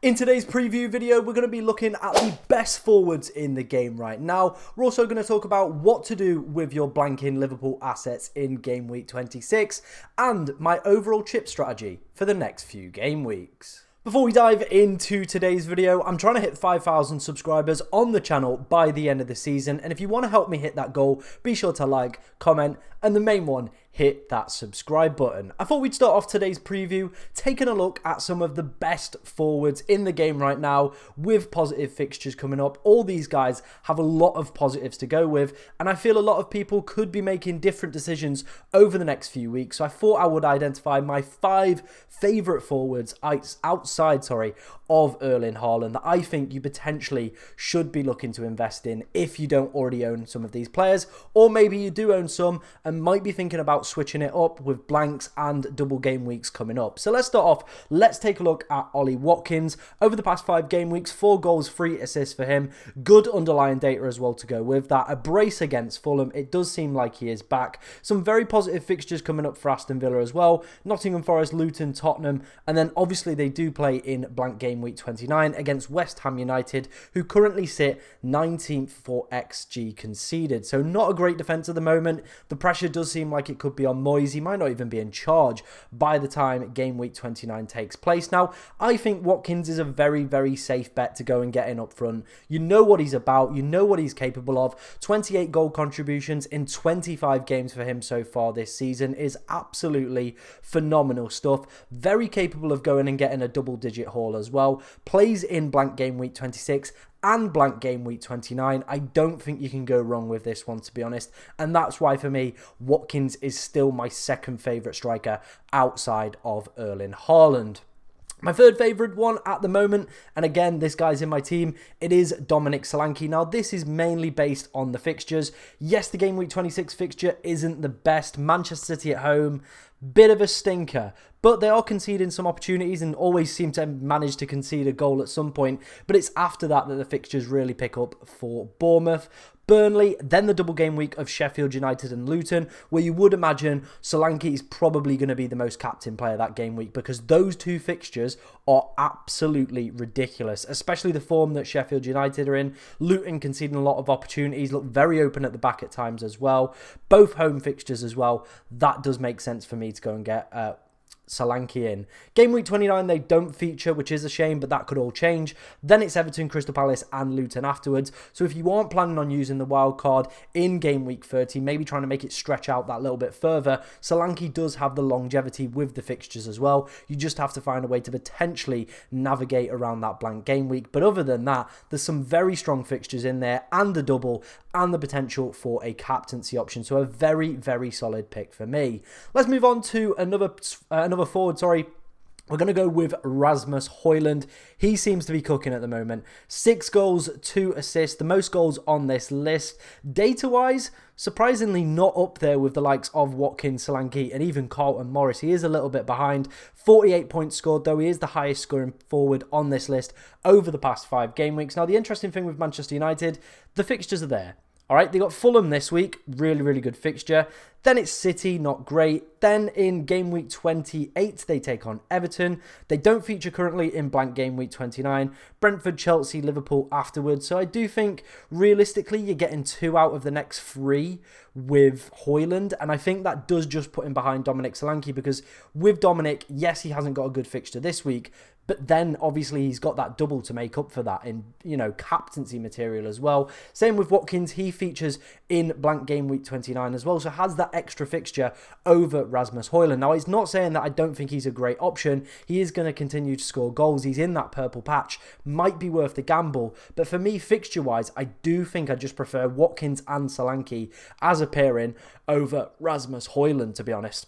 In today's preview video, we're going to be looking at the best forwards in the game right now. We're also going to talk about what to do with your blanking Liverpool assets in game week 26 and my overall chip strategy for the next few game weeks. Before we dive into today's video, I'm trying to hit 5,000 subscribers on the channel by the end of the season, and if you want to help me hit that goal, be sure to like, comment, and the main one, hit that subscribe button. I thought we'd start off today's preview taking a look at some of the best forwards in the game right now with positive fixtures coming up. All these guys have a lot of positives to go with, and I feel a lot of people could be making different decisions over the next few weeks. So I thought I would identify my 5 favourite forwards outside of Erling Haaland that I think you potentially should be looking to invest in if you don't already own some of these players, or maybe you do own some and might be thinking about switching it up with blanks and double game weeks coming up. So let's start off. Let's take a look at Ollie Watkins. Over the past 5 game weeks, 4 goals, 3 assists for him. Good underlying data as well to go with that. A brace against Fulham. It does seem like he is back. Some very positive fixtures coming up for Aston Villa as well. Nottingham Forest, Luton, Tottenham, and then obviously they do play in blank game week 29 against West Ham United, who currently sit 19th for XG conceded. So not a great defence at the moment. The pressure does seem like it could be on Moyes. He might not even be in charge by the time game week 29 takes place. Now, I think Watkins is a very, very safe bet to go and get in up front. You know what he's about. You know what he's capable of. 28 goal contributions in 25 games for him so far this season is absolutely phenomenal stuff. Very capable of going and getting a double-digit haul as well. Plays in blank game week 26 and blank game week 29. I don't think you can go wrong with this one, to be honest, and that's why for me Watkins is still my second favourite striker outside of Erling Haaland. My third favourite one at the moment, and again, this guy's in my team, it is Dominic Solanke. Now, this is mainly based on the fixtures. Yes, the game week 26 fixture isn't the best. Manchester City at home, bit of a stinker, but they are conceding some opportunities and always seem to manage to concede a goal at some point. But it's after that that the fixtures really pick up for Bournemouth, Burnley, then the double game week of Sheffield United and Luton, where you would imagine Solanke is probably going to be the most captain player that game week, because those 2 fixtures are absolutely ridiculous, especially the form that Sheffield United are in. Luton conceding a lot of opportunities, look very open at the back at times as well. Both home fixtures as well. That does make sense for me to go and get Solanke in. Game week 29 they don't feature, which is a shame, but that could all change. Then it's Everton, Crystal Palace and Luton afterwards. So if you aren't planning on using the wild card in game week 30, maybe trying to make it stretch out that little bit further, Solanke does have the longevity with the fixtures as well. You just have to find a way to potentially navigate around that blank game week. But other than that, there's some very strong fixtures in there and the double and the potential for a captaincy option. So a very, very solid pick for me. Let's move on to another forward, We're going to go with Rasmus Hwang. He seems to be cooking at the moment. 6 goals, 2 assists, the most goals on this list. Data-wise, surprisingly not up there with the likes of Watkins, Solanke, and even Carlton Morris. He is a little bit behind. 48 points scored, though. He is the highest scoring forward on this list over the past 5 game weeks. Now, the interesting thing with Manchester United, the fixtures are there. All right, they got Fulham this week, really, really good fixture. Then it's City, not great. Then in game week 28, they take on Everton. They don't feature currently in blank game week 29. Brentford, Chelsea, Liverpool afterwards. So I do think, realistically, you're getting 2 out of the next 3 with Hwang. And I think that does just put him behind Dominic Solanke, because with Dominic, yes, he hasn't got a good fixture this week, but then obviously he's got that double to make up for that in, captaincy material as well. Same with Watkins. He features in blank game week 29 as well, so has that extra fixture over Rasmus Hwang. Now, it's not saying that I don't think he's a great option. He is going to continue to score goals. He's in that purple patch. Might be worth the gamble. But for me, fixture-wise, I do think I just prefer Watkins and Solanke as a pairing over Rasmus Hwang, to be honest.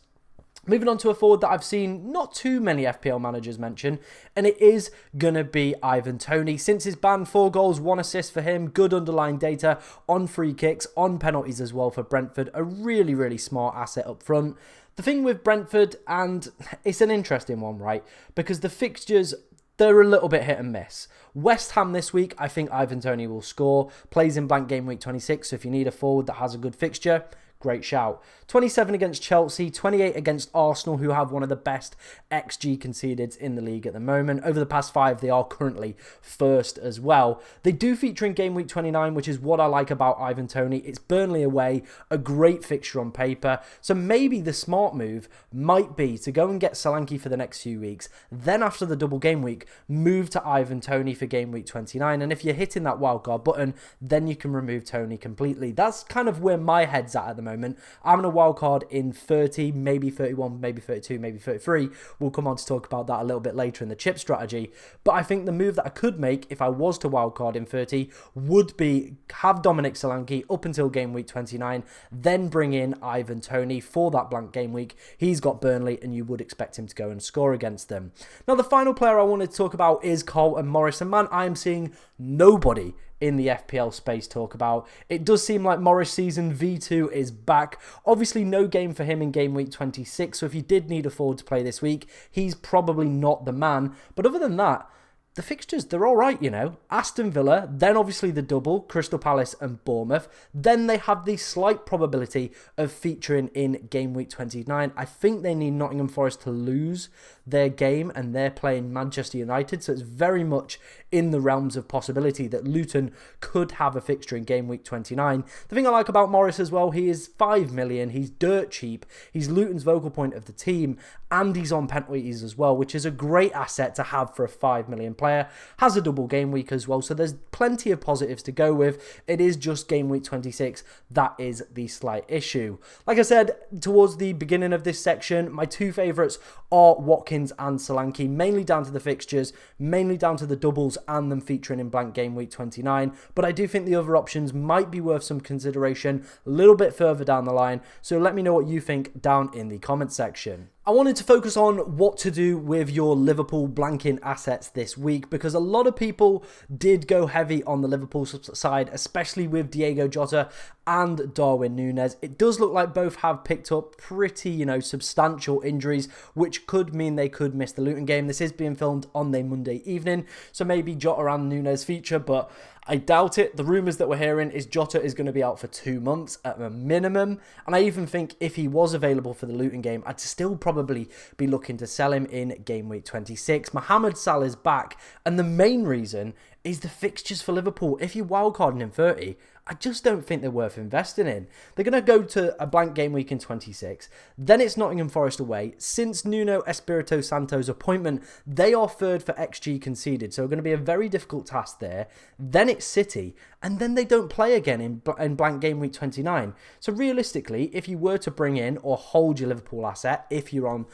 Moving on to a forward that I've seen not too many FPL managers mention, and it is going to be Ivan Toney. Since his ban, 4 goals, 1 assist for him, good underlying data on free kicks, on penalties as well for Brentford. A really, really smart asset up front. The thing with Brentford, and it's an interesting one, right? Because the fixtures, they're a little bit hit and miss. West Ham this week, I think Ivan Toney will score. Plays in blank game week 26, so if you need a forward that has a good fixture, Great shout. 27 against Chelsea, 28 against Arsenal, who have one of the best XG conceded in the league at the moment. Over the past 5, they are currently first as well. They do feature in game week 29, which is what I like about Ivan Toney. It's Burnley away, a great fixture on paper. So maybe the smart move might be to go and get Solanke for the next few weeks. Then after the double game week, move to Ivan Toney for game week 29. And if you're hitting that wildcard button, then you can remove Toney completely. That's kind of where my head's at the moment. I'm in a wildcard in 30, maybe 31, maybe 32, maybe 33. We'll come on to talk about that a little bit later in the chip strategy. But I think the move that I could make if I was to wildcard in 30 would be have Dominic Solanke up until game week 29, then bring in Ivan Toney for that blank game week. He's got Burnley and you would expect him to go and score against them. Now the final player I wanted to talk about is Carlton Morris, and man, I am seeing nobody in the FPL space talk about. It does seem like Morris season V2 is back. Obviously no game for him in game week 26, so if you did need a forward to play this week, he's probably not the man. But other than that, the fixtures, they're all right, you know. Aston Villa, then obviously the double, Crystal Palace and Bournemouth. Then they have the slight probability of featuring in game week 29. I think they need Nottingham Forest to lose their game, and they're playing Manchester United, so it's very much in the realms of possibility that Luton could have a fixture in game week 29. The thing I like about Morris as well, he is 5 million, he's dirt cheap, he's Luton's vocal point of the team, and he's on penalties as well, which is a great asset to have for a 5 million player. Has a double game week as well, so there's plenty of positives to go with. It is just game week 26 that is the slight issue. Like I said towards the beginning of this section, my two favourites are Watkins and Solanke, mainly down to the fixtures, mainly down to the doubles and them featuring in blank game week 29, but I do think the other options might be worth some consideration a little bit further down the line, so let me know what you think down in the comment section. I wanted to focus on what to do with your Liverpool blanking assets this week, because a lot of people did go heavy on the Liverpool side, especially with Diogo Jota and Darwin Núñez. It does look like both have picked up pretty, substantial injuries, which could mean they could miss the Luton game. This is being filmed on the Monday evening, so maybe Jota and Núñez feature, but I doubt it. The rumours that we're hearing is Jota is going to be out for 2 months at a minimum. And I even think if he was available for the Luton game, I'd still probably be looking to sell him in game week 26. Mohamed Salah is back. And the main reason is the fixtures for Liverpool. If you're wildcarding in 30, I just don't think they're worth investing in. They're going to go to a blank game week in 26. Then it's Nottingham Forest away. Since Nuno Espirito Santo's appointment, they are third for XG conceded. So it's going to be a very difficult task there. Then it's City. And then they don't play again in blank game week 29. So realistically, if you were to bring in or hold your Liverpool asset, if you're on,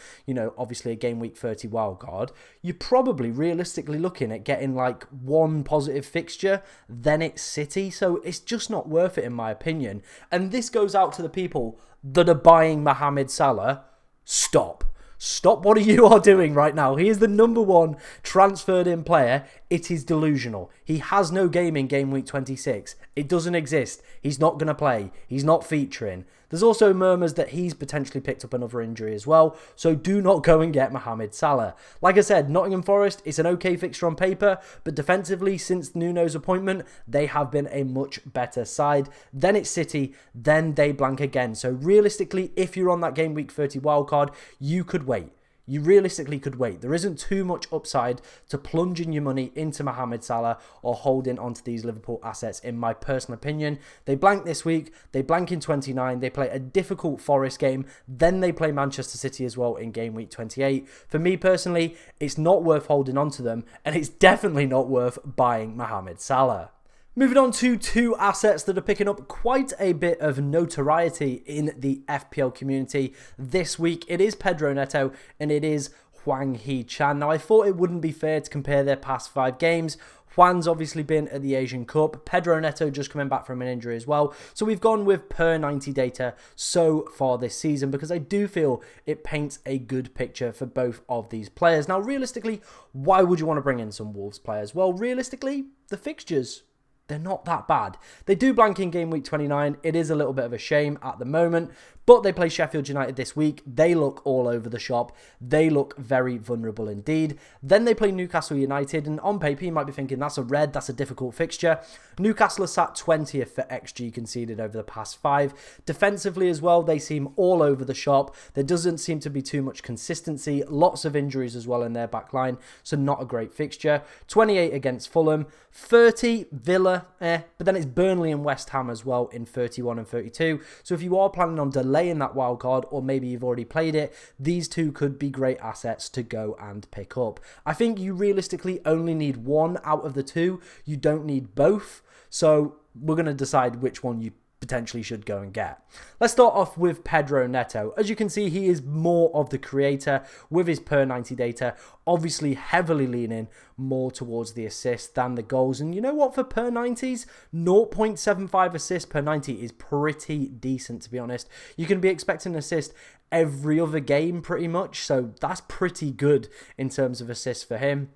obviously a game week 30 wildcard, you're probably realistically looking at getting like one positive fixture, then it's City. So it's just not worth it in my opinion. And this goes out to the people that are buying Mohamed Salah. Stop. Stop what you are doing right now. He is the #1 transferred in player. It is delusional. He has no game in game week 26. It doesn't exist. He's not going to play. He's not featuring. There's also murmurs that he's potentially picked up another injury as well. So do not go and get Mohamed Salah. Like I said, Nottingham Forest is an okay fixture on paper, but defensively, since Nuno's appointment, they have been a much better side. Then it's City, then they blank again. So realistically, if you're on that game week 30 wildcard, you could wait. You realistically could wait. There isn't too much upside to plunging your money into Mohamed Salah or holding onto these Liverpool assets, in my personal opinion. They blank this week. They blank in 29. They play a difficult Forest game. Then they play Manchester City as well in game week 28. For me personally, it's not worth holding onto them, and it's definitely not worth buying Mohamed Salah. Moving on to two assets that are picking up quite a bit of notoriety in the FPL community this week. It is Pedro Neto and it is Hwang Hee-chan. Now, I thought it wouldn't be fair to compare their past 5 games. Hwang's obviously been at the Asian Cup. Pedro Neto just coming back from an injury as well. So we've gone with per 90 data so far this season, because I do feel it paints a good picture for both of these players. Now, realistically, why would you want to bring in some Wolves players? Well, realistically, the fixtures. they're not that bad. They do blank in game week 29. It is a little bit of a shame at the moment, but they play Sheffield United this week. They look all over the shop. They look very vulnerable indeed. Then they play Newcastle United, and on paper you might be thinking that's a red, that's a difficult fixture. Newcastle are sat 20th for XG conceded over the past 5. Defensively as well, they seem all over the shop. There doesn't seem to be too much consistency. Lots of injuries as well in their back line, so not a great fixture. 28 against Fulham, 30 Villa, but then it's Burnley and West Ham as well in 31 and 32. So if you are planning on delaying that wild card, or maybe you've already played it, these two could be great assets to go and pick up. I think you realistically only need one out of the two. You don't need both. So we're going to decide which one you potentially should go and get. Let's start off with Pedro Neto. As you can see, he is more of the creator with his per 90 data, obviously heavily leaning more towards the assists than the goals. And you know what, for per 90s, 0.75 assists per 90 is pretty decent, to be honest. You can be expecting an assist every other game pretty much, so that's pretty good in terms of assists for him.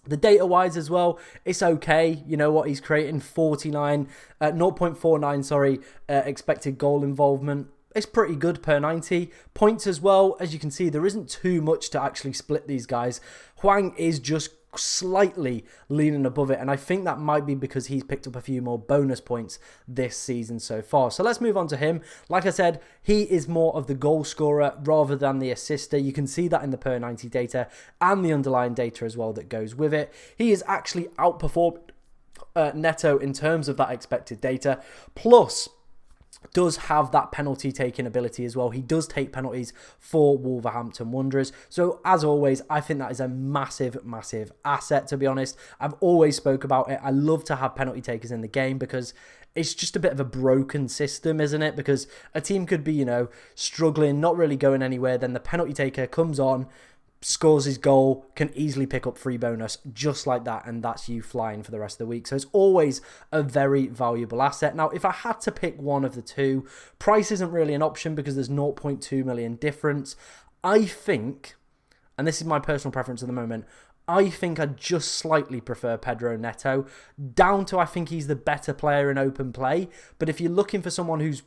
The data-wise as well, it's okay. You know what, he's creating 0.49, expected goal involvement. It's pretty good per 90. Points as well, as you can see, there isn't too much to actually split these guys. Hwang is just slightly leaning above it, and I think that might be because he's picked up a few more bonus points this season so far. So let's move on to him. Like I said, he is more of the goal scorer rather than the assister. You can see that in the per 90 data and the underlying data as well that goes with it. He is actually outperformed Neto in terms of that expected data, plus does have that penalty taking ability as well. He does take penalties for Wolverhampton Wanderers. So as always, I think that is a massive, massive asset, to be honest. I've always spoke about it. I love to have penalty takers in the game because it's just a bit of a broken system, isn't it? Because a team could be, you know, struggling, not really going anywhere. Then the penalty taker comes on, scores his goal, can easily pick up free bonus just like that, and that's you flying for the rest of the week. So it's always a very valuable asset. Now, if I had to pick one of the two, price isn't really an option because there's 0.2 million difference. I think, and this is my personal preference at the moment, I think I just slightly prefer Pedro Neto, down to I think he's the better player in open play. But if you're looking for someone who's,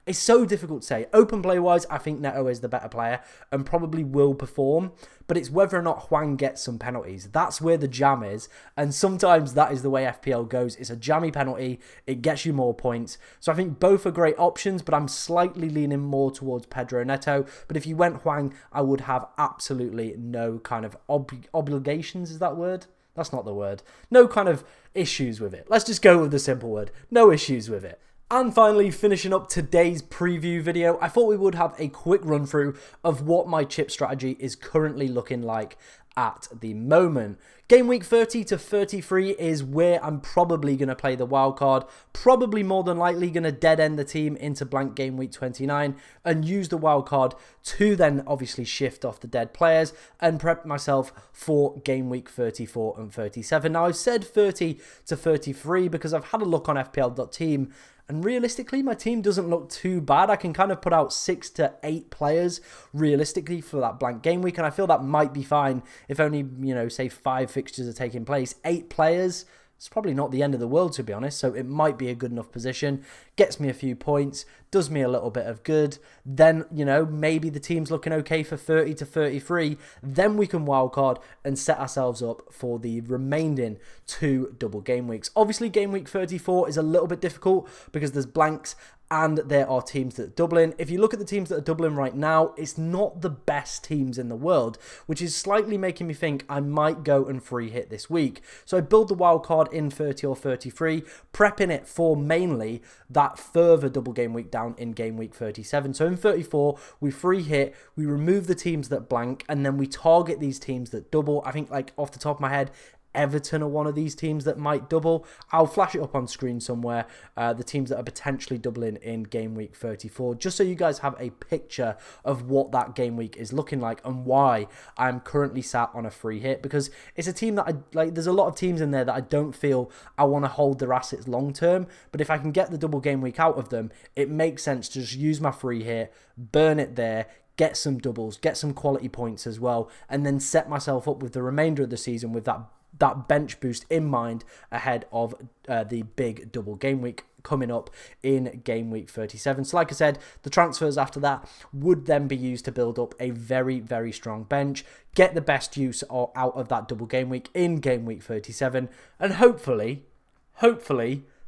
it's so difficult to say. Open play-wise, I think Neto is the better player and probably will perform. But it's whether or not Hwang gets some penalties. That's where the jam is. And sometimes that is the way FPL goes. It's a jammy penalty. It gets you more points. So I think both are great options, but I'm slightly leaning more towards Pedro Neto. But if you went Hwang, I would have absolutely no kind of obligations. Is that word? That's not the word. No kind of issues with it. Let's just go with the simple word. No issues with it. And finally, finishing up today's preview video, I thought we would have a quick run through of what my chip strategy is currently looking like at the moment. Game week 30 to 33 is where I'm probably going to play the wild card, probably more than likely going to dead end the team into blank game week 29 and use the wild card to then obviously shift off the dead players and prep myself for game week 34 and 37. Now I've said 30 to 33 because I've had a look on FPL.team, and realistically, my team doesn't look too bad. I can kind of put out 6 to 8 players realistically for that blank game week. And I feel that might be fine if only, you know, say 5 fixtures are taking place. 8 players, it's probably not the end of the world, to be honest. So it might be a good enough position. Gets me a few points, does me a little bit of good. Then, you know, maybe the team's looking okay for 30 to 33. Then we can wildcard and set ourselves up for the remaining 2 double game weeks. Obviously, game week 34 is a little bit difficult because there's blanks and there are teams that are doubling. If you look at the teams that are doubling right now, it's not the best teams in the world, which is slightly making me think I might go and free hit this week. So I build the wild card in 30 or 33, prepping it for mainly that further double game week down in game week 37. So in 34, we free hit, we remove the teams that blank, and then we target these teams that double. I think, like, off the top of my head, Everton are one of these teams that might double. I'll flash it up on screen somewhere, the teams that are potentially doubling in game week 34, just so you guys have a picture of what that game week is looking like and why I'm currently sat on a free hit, because it's a team that I like. There's a lot of teams in there that I don't feel I want to hold their assets long term, but if I can get the double game week out of them, it makes sense to just use my free hit, burn it there, get some doubles, get some quality points as well, and then set myself up with the remainder of the season with that that bench boost in mind ahead of the big double game week coming up in game week 37. So like I said, the transfers after that would then be used to build up a very, very strong bench, get the best use out of that double game week in game week 37, and hopefully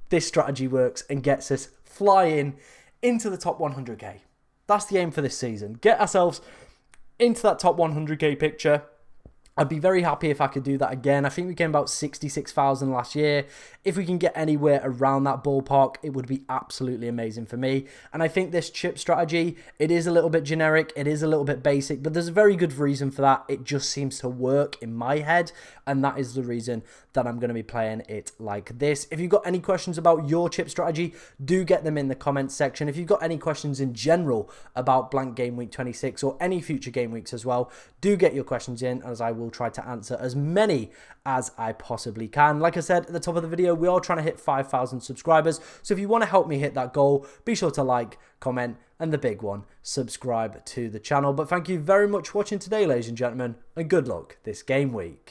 this strategy works and gets us flying into the top 100k. That's the aim for this season. Get ourselves into that top 100k picture. I'd be very happy if I could do that again. I think we came about 66,000 last year. If we can get anywhere around that ballpark, it would be absolutely amazing for me. And I think this chip strategy, it is a little bit generic. It is a little bit basic, but there's a very good reason for that. It just seems to work in my head. And that is the reason that I'm going to be playing it like this. If you've got any questions about your chip strategy, do get them in the comments section. If you've got any questions in general about blank game week 26 or any future game weeks as well, do get your questions in, as I will try to answer as many as I possibly can. Like I said at the top of the video, we are trying to hit 5,000 subscribers. So if you want to help me hit that goal, be sure to like, comment, and the big one, subscribe to the channel. But thank you very much for watching today, ladies and gentlemen, and good luck this game week.